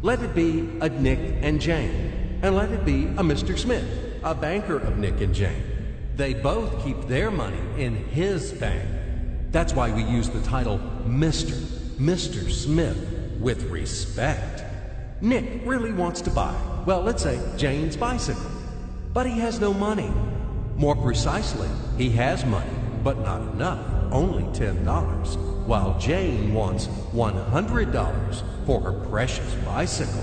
Let it be a Nick and Jane, and let it be a Mr. Smith, a banker of Nick and Jane. They both keep their money in his bank. That's why we use the title Mr. Smith with respect. Nick really wants to buy, well, let's say Jane's bicycle, but he has no money. More precisely, he has money, but not enough, only $10, while Jane wants $100 for her precious bicycle.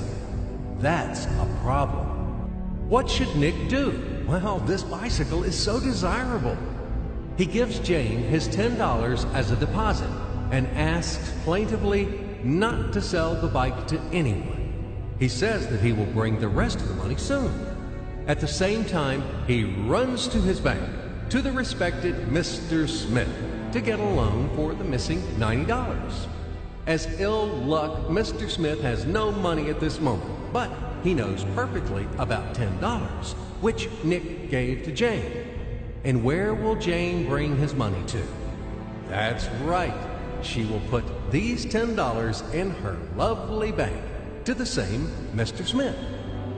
That's a problem. What should Nick do? Well, this bicycle is so desirable. He gives Jane his $10 as a deposit and asks plaintively not to sell the bike to anyone. He says that he will bring the rest of the money soon. At the same time, he runs to his bank, to the respected Mr. Smith, to get a loan for the missing $90. As ill luck, Mr. Smith has no money at this moment, but he knows perfectly about $10, which Nick gave to Jane. And where will Jane bring his money to? That's right. She will put these $10 in her lovely bank to the same Mr. Smith.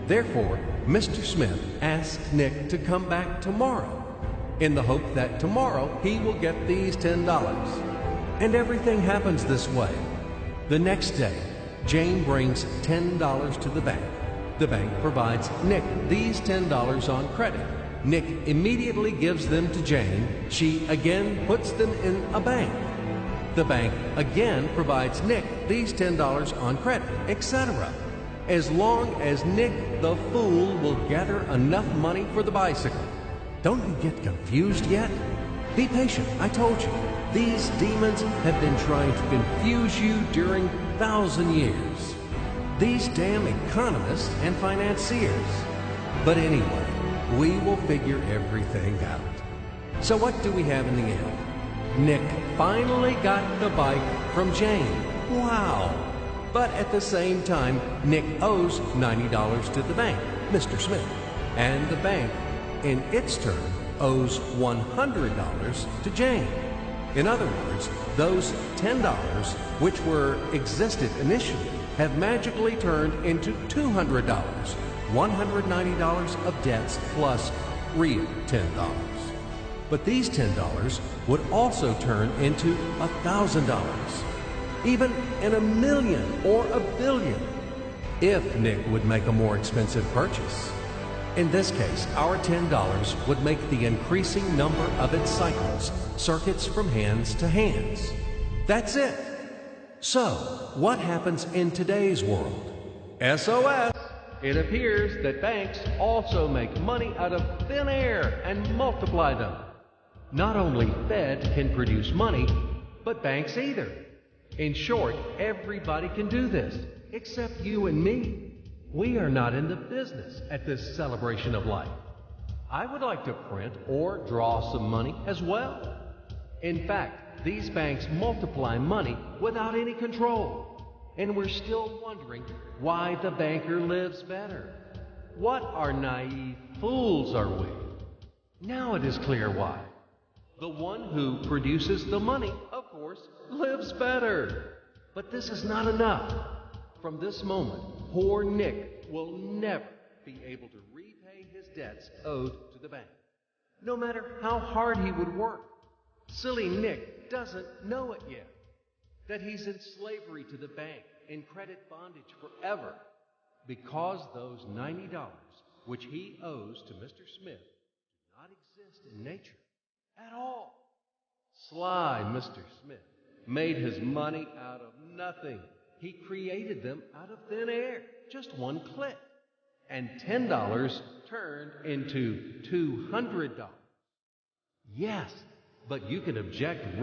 Therefore, Mr. Smith asks Nick to come back tomorrow in the hope that tomorrow he will get these $10. And everything happens this way. The next day, Jane brings $10 to the bank. The bank provides Nick these $10 on credit. Nick immediately gives them to Jane. She again puts them in a bank. The bank again provides Nick these $10 on credit, etc. As long as Nick the fool will gather enough money for the bicycle. Don't you get confused yet? Be patient, I told you. These demons have been trying to confuse you during 1,000 years. These damn economists and financiers. But anyway, we will figure everything out. So what do we have in the end? Nick finally got the bike from Jane. Wow! But at the same time, Nick owes $90 to the bank, Mr. Smith. And the bank, in its turn, owes $100 to Jane. In other words, those $10, which existed initially, have magically turned into $200, $190 of debts plus real $10. But these $10 would also turn into $1,000, even in a million or a billion, if Nick would make a more expensive purchase. In this case, our $10 would make the increasing number of its cycles, circuits from hands to hands. That's it. So, what happens in today's world? SOS! It appears that banks also make money out of thin air and multiply them. Not only Fed can produce money, but banks either. In short, everybody can do this, except you and me. We are not in the business at this celebration of life. I would like to print or draw some money as well. In fact, these banks multiply money without any control. And we're still wondering why the banker lives better. What are naive fools are we? Now it is clear why. The one who produces the money, of course, lives better. But this is not enough. From this moment, poor Nick will never be able to repay his debts owed to the bank, no matter how hard he would work. Silly Nick doesn't know it yet, that he's in slavery to the bank, in credit bondage forever, because those $90, which he owes to Mr. Smith, do not exist in nature at all. Sly Mr. Smith made his money out of nothing. He created them out of thin air, just one click. And $10 turned into $200. Yes, but you can object